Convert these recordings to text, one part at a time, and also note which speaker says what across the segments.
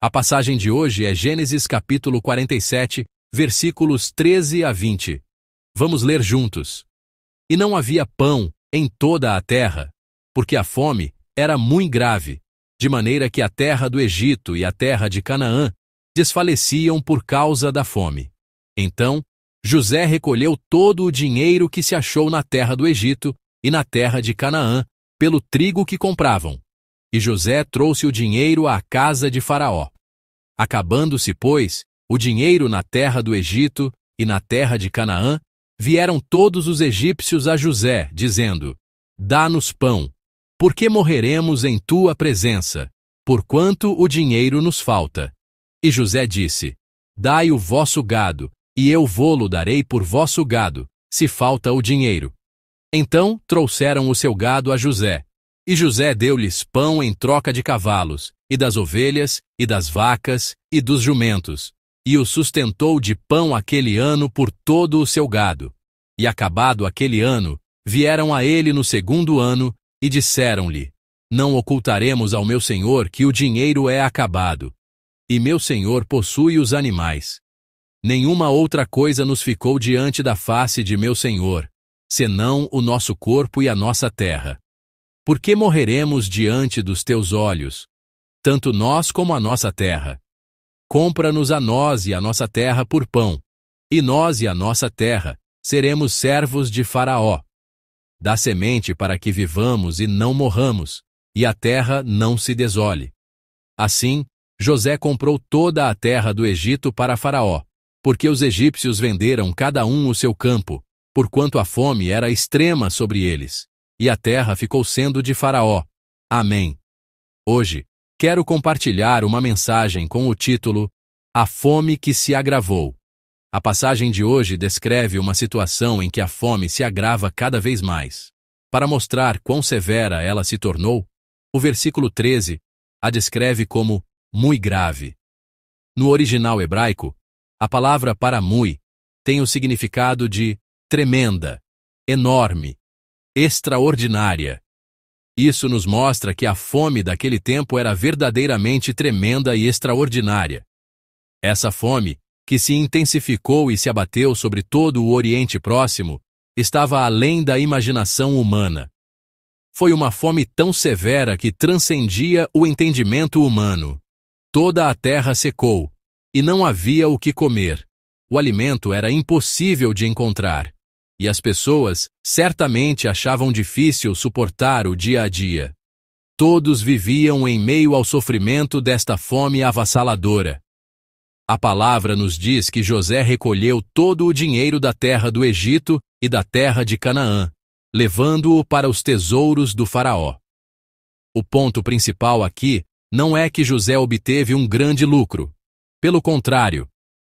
Speaker 1: A passagem de hoje é Gênesis capítulo 47, versículos 13 a 20. Vamos ler juntos. E não havia pão em toda a terra, porque a fome era muito grave, de maneira que a terra do Egito e a terra de Canaã desfaleciam por causa da fome. Então, José recolheu todo o dinheiro que se achou na terra do Egito e na terra de Canaã, pelo trigo que compravam. E José trouxe o dinheiro à casa de Faraó. Acabando-se, pois, o dinheiro na terra do Egito e na terra de Canaã, vieram todos os egípcios a José, dizendo: Dá-nos pão, porque morreremos em tua presença, porquanto o dinheiro nos falta. E José disse: Dai o vosso gado, e eu vô-lo darei por vosso gado, se falta o dinheiro. Então trouxeram o seu gado a José. E José deu-lhes pão em troca de cavalos, e das ovelhas, e das vacas, e dos jumentos, e o sustentou de pão aquele ano por todo o seu gado. E acabado aquele ano, vieram a ele no segundo ano, e disseram-lhe: Não ocultaremos ao meu senhor que o dinheiro é acabado, e meu senhor possui os animais. Nenhuma outra coisa nos ficou diante da face de meu senhor, senão o nosso corpo e a nossa terra. Por que morreremos diante dos teus olhos, tanto nós como a nossa terra? Compra-nos a nós e a nossa terra por pão, e nós e a nossa terra seremos servos de Faraó. Dá semente para que vivamos e não morramos, e a terra não se desole. Assim, José comprou toda a terra do Egito para Faraó, porque os egípcios venderam cada um o seu campo, porquanto a fome era extrema sobre eles. E a terra ficou sendo de Faraó. Amém. Hoje, quero compartilhar uma mensagem com o título A Fome que se agravou. A passagem de hoje descreve uma situação em que a fome se agrava cada vez mais. Para mostrar quão severa ela se tornou, o versículo 13 a descreve como muito grave. No original hebraico, a palavra para muito tem o significado de tremenda, enorme, extraordinária. Isso nos mostra que a fome daquele tempo era verdadeiramente tremenda e extraordinária. Essa fome, que se intensificou e se abateu sobre todo o Oriente Próximo, estava além da imaginação humana. Foi uma fome tão severa que transcendia o entendimento humano. Toda a terra secou, e não havia o que comer. O alimento era impossível de encontrar. E as pessoas certamente achavam difícil suportar o dia a dia. Todos viviam em meio ao sofrimento desta fome avassaladora. A palavra nos diz que José recolheu todo o dinheiro da terra do Egito e da terra de Canaã, levando-o para os tesouros do Faraó. O ponto principal aqui não é que José obteve um grande lucro. Pelo contrário,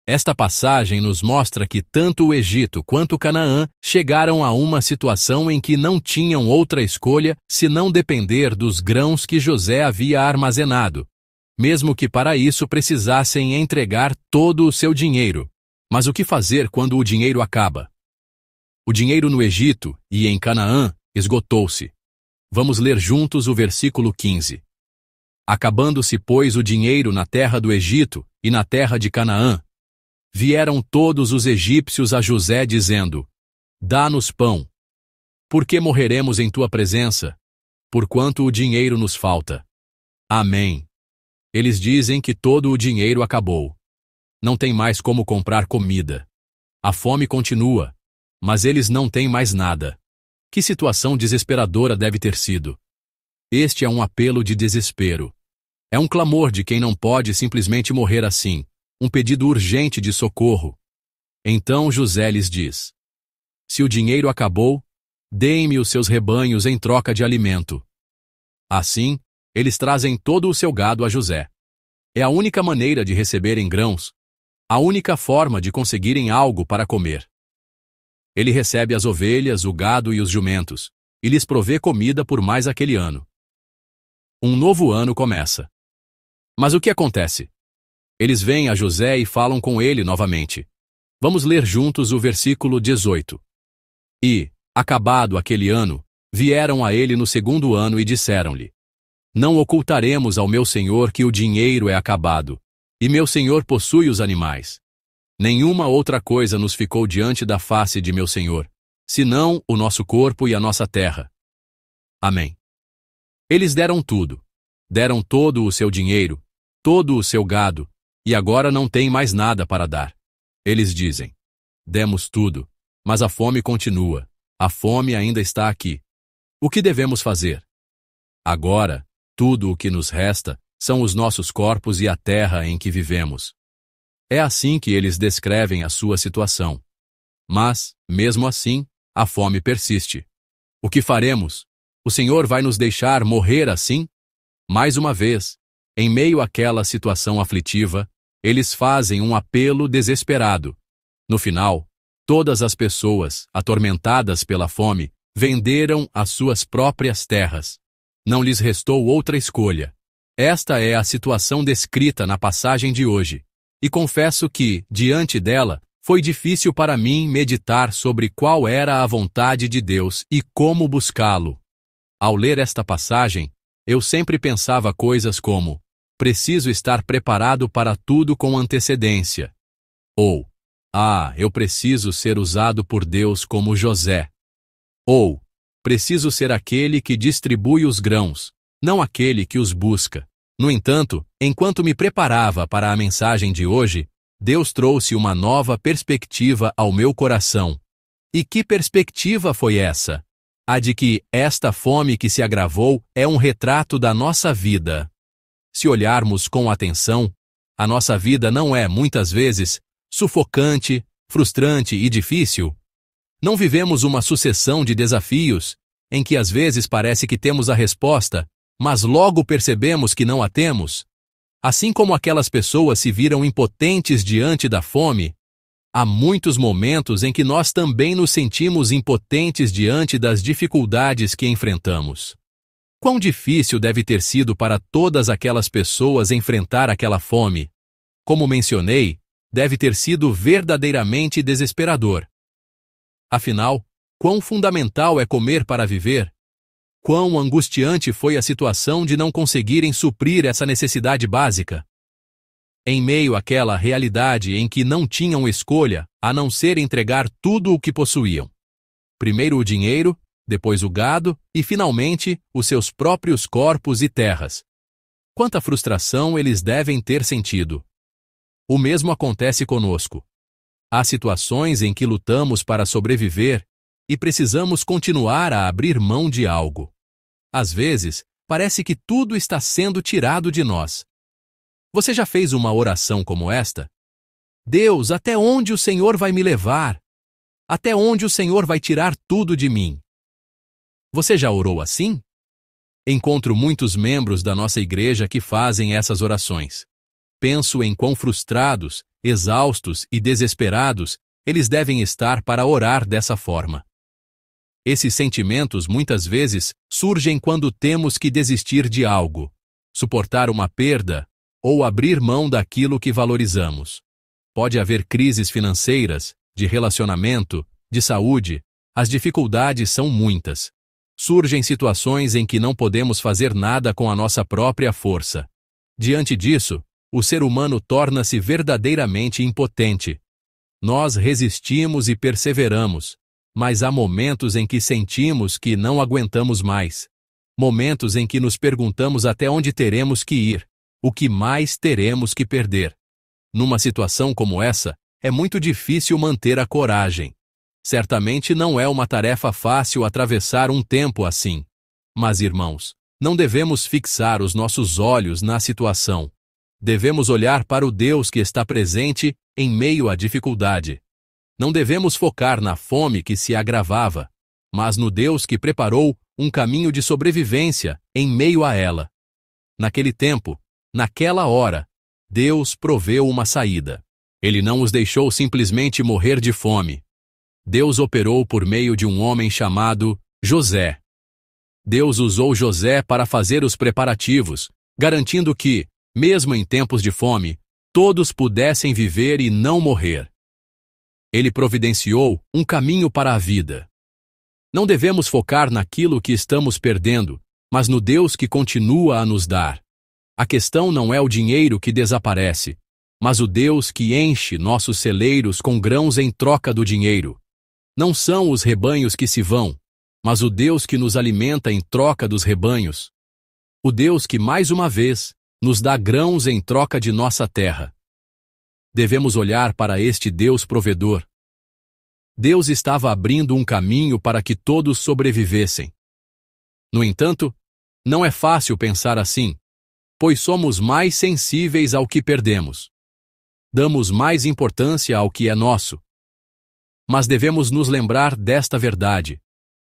Speaker 1: esta passagem nos mostra que tanto o Egito quanto Canaã chegaram a uma situação em que não tinham outra escolha senão depender dos grãos que José havia armazenado, mesmo que para isso precisassem entregar todo o seu dinheiro. Mas o que fazer quando o dinheiro acaba? O dinheiro no Egito e em Canaã esgotou-se. Vamos ler juntos o versículo 15. Acabando-se, pois, o dinheiro na terra do Egito e na terra de Canaã, vieram todos os egípcios a José dizendo: Dá-nos pão, porque morreremos em tua presença, porquanto o dinheiro nos falta. Amém. Eles dizem que todo o dinheiro acabou. Não tem mais como comprar comida. A fome continua, mas eles não têm mais nada. Que situação desesperadora deve ter sido. Este é um apelo de desespero. É um clamor de quem não pode simplesmente morrer assim. Um pedido urgente de socorro. Então José lhes diz: Se o dinheiro acabou, deem-me os seus rebanhos em troca de alimento. Assim, eles trazem todo o seu gado a José. É a única maneira de receberem grãos, a única forma de conseguirem algo para comer. Ele recebe as ovelhas, o gado e os jumentos, e lhes provê comida por mais aquele ano. Um novo ano começa. Mas o que acontece? Eles vêm a José e falam com ele novamente. Vamos ler juntos o versículo 18. E, acabado aquele ano, vieram a ele no segundo ano e disseram-lhe: Não ocultaremos ao meu senhor que o dinheiro é acabado, e meu senhor possui os animais. Nenhuma outra coisa nos ficou diante da face de meu senhor, senão o nosso corpo e a nossa terra. Amém. Eles deram tudo. Deram todo o seu dinheiro, todo o seu gado, e agora não têm mais nada para dar. Eles dizem: demos tudo, mas a fome continua. A fome ainda está aqui. O que devemos fazer? Agora, tudo o que nos resta são os nossos corpos e a terra em que vivemos. É assim que eles descrevem a sua situação. Mas, mesmo assim, a fome persiste. O que faremos? O Senhor vai nos deixar morrer assim? Mais uma vez, em meio àquela situação aflitiva, eles fazem um apelo desesperado. No final, todas as pessoas, atormentadas pela fome, venderam as suas próprias terras. Não lhes restou outra escolha. Esta é a situação descrita na passagem de hoje. E confesso que, diante dela, foi difícil para mim meditar sobre qual era a vontade de Deus e como buscá-lo. Ao ler esta passagem, eu sempre pensava coisas como: preciso estar preparado para tudo com antecedência. Ou, eu preciso ser usado por Deus como José. Ou, preciso ser aquele que distribui os grãos, não aquele que os busca. No entanto, enquanto me preparava para a mensagem de hoje, Deus trouxe uma nova perspectiva ao meu coração. E que perspectiva foi essa? A de que esta fome que se agravou é um retrato da nossa vida. Se olharmos com atenção, a nossa vida não é, muitas vezes, sufocante, frustrante e difícil. Não vivemos uma sucessão de desafios, em que às vezes parece que temos a resposta, mas logo percebemos que não a temos. Assim como aquelas pessoas se viram impotentes diante da fome, há muitos momentos em que nós também nos sentimos impotentes diante das dificuldades que enfrentamos. Quão difícil deve ter sido para todas aquelas pessoas enfrentar aquela fome? Como mencionei, deve ter sido verdadeiramente desesperador. Afinal, quão fundamental é comer para viver? Quão angustiante foi a situação de não conseguirem suprir essa necessidade básica? Em meio àquela realidade em que não tinham escolha a não ser entregar tudo o que possuíam. Primeiro o dinheiro, depois o gado e, finalmente, os seus próprios corpos e terras. Quanta frustração eles devem ter sentido. O mesmo acontece conosco. Há situações em que lutamos para sobreviver e precisamos continuar a abrir mão de algo. Às vezes, parece que tudo está sendo tirado de nós. Você já fez uma oração como esta? Deus, até onde o Senhor vai me levar? Até onde o Senhor vai tirar tudo de mim? Você já orou assim? Encontro muitos membros da nossa igreja que fazem essas orações. Penso em quão frustrados, exaustos e desesperados eles devem estar para orar dessa forma. Esses sentimentos muitas vezes surgem quando temos que desistir de algo, suportar uma perda ou abrir mão daquilo que valorizamos. Pode haver crises financeiras, de relacionamento, de saúde. As dificuldades são muitas. Surgem situações em que não podemos fazer nada com a nossa própria força. Diante disso, o ser humano torna-se verdadeiramente impotente. Nós resistimos e perseveramos, mas há momentos em que sentimos que não aguentamos mais. Momentos em que nos perguntamos até onde teremos que ir, o que mais teremos que perder. Numa situação como essa, é muito difícil manter a coragem. Certamente não é uma tarefa fácil atravessar um tempo assim. Mas, irmãos, não devemos fixar os nossos olhos na situação. Devemos olhar para o Deus que está presente em meio à dificuldade. Não devemos focar na fome que se agravava, mas no Deus que preparou um caminho de sobrevivência em meio a ela. Naquele tempo, naquela hora, Deus proveu uma saída. Ele não os deixou simplesmente morrer de fome. Deus operou por meio de um homem chamado José. Deus usou José para fazer os preparativos, garantindo que, mesmo em tempos de fome, todos pudessem viver e não morrer. Ele providenciou um caminho para a vida. Não devemos focar naquilo que estamos perdendo, mas no Deus que continua a nos dar. A questão não é o dinheiro que desaparece, mas o Deus que enche nossos celeiros com grãos em troca do dinheiro. Não são os rebanhos que se vão, mas o Deus que nos alimenta em troca dos rebanhos. O Deus que, mais uma vez, nos dá grãos em troca de nossa terra. Devemos olhar para este Deus provedor. Deus estava abrindo um caminho para que todos sobrevivessem. No entanto, não é fácil pensar assim, pois somos mais sensíveis ao que perdemos. Damos mais importância ao que é nosso. Mas devemos nos lembrar desta verdade.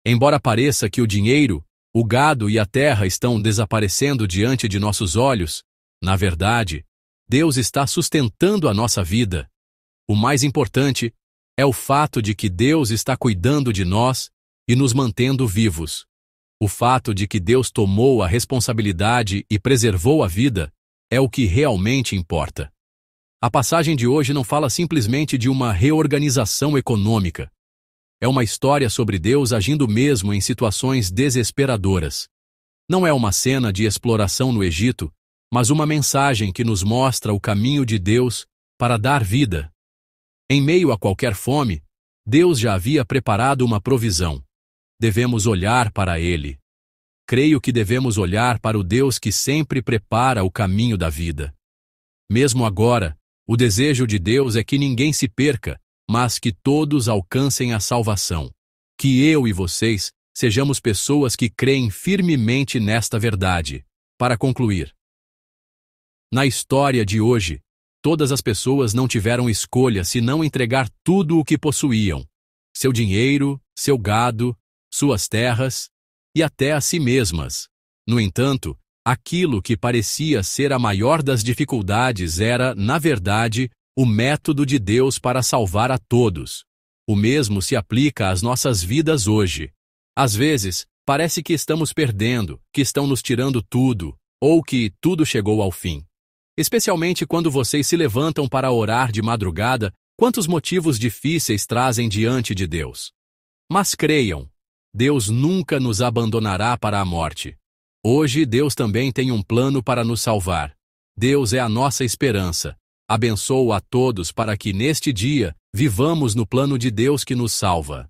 Speaker 1: Embora pareça que o dinheiro, o gado e a terra estão desaparecendo diante de nossos olhos, na verdade, Deus está sustentando a nossa vida. O mais importante é o fato de que Deus está cuidando de nós e nos mantendo vivos. O fato de que Deus tomou a responsabilidade e preservou a vida é o que realmente importa. A passagem de hoje não fala simplesmente de uma reorganização econômica. É uma história sobre Deus agindo mesmo em situações desesperadoras. Não é uma cena de exploração no Egito, mas uma mensagem que nos mostra o caminho de Deus para dar vida. Em meio a qualquer fome, Deus já havia preparado uma provisão. Devemos olhar para Ele. Creio que devemos olhar para o Deus que sempre prepara o caminho da vida. Mesmo agora, o desejo de Deus é que ninguém se perca, mas que todos alcancem a salvação. Que eu e vocês sejamos pessoas que creem firmemente nesta verdade. Para concluir, na história de hoje, todas as pessoas não tiveram escolha senão entregar tudo o que possuíam: seu dinheiro, seu gado, suas terras e até a si mesmas. No entanto, aquilo que parecia ser a maior das dificuldades era, na verdade, o método de Deus para salvar a todos. O mesmo se aplica às nossas vidas hoje. Às vezes, parece que estamos perdendo, que estão nos tirando tudo, ou que tudo chegou ao fim. Especialmente quando vocês se levantam para orar de madrugada, quantos motivos difíceis trazem diante de Deus. Mas creiam, Deus nunca nos abandonará para a morte. Hoje Deus também tem um plano para nos salvar. Deus é a nossa esperança. Abençoo a todos para que neste dia vivamos no plano de Deus que nos salva.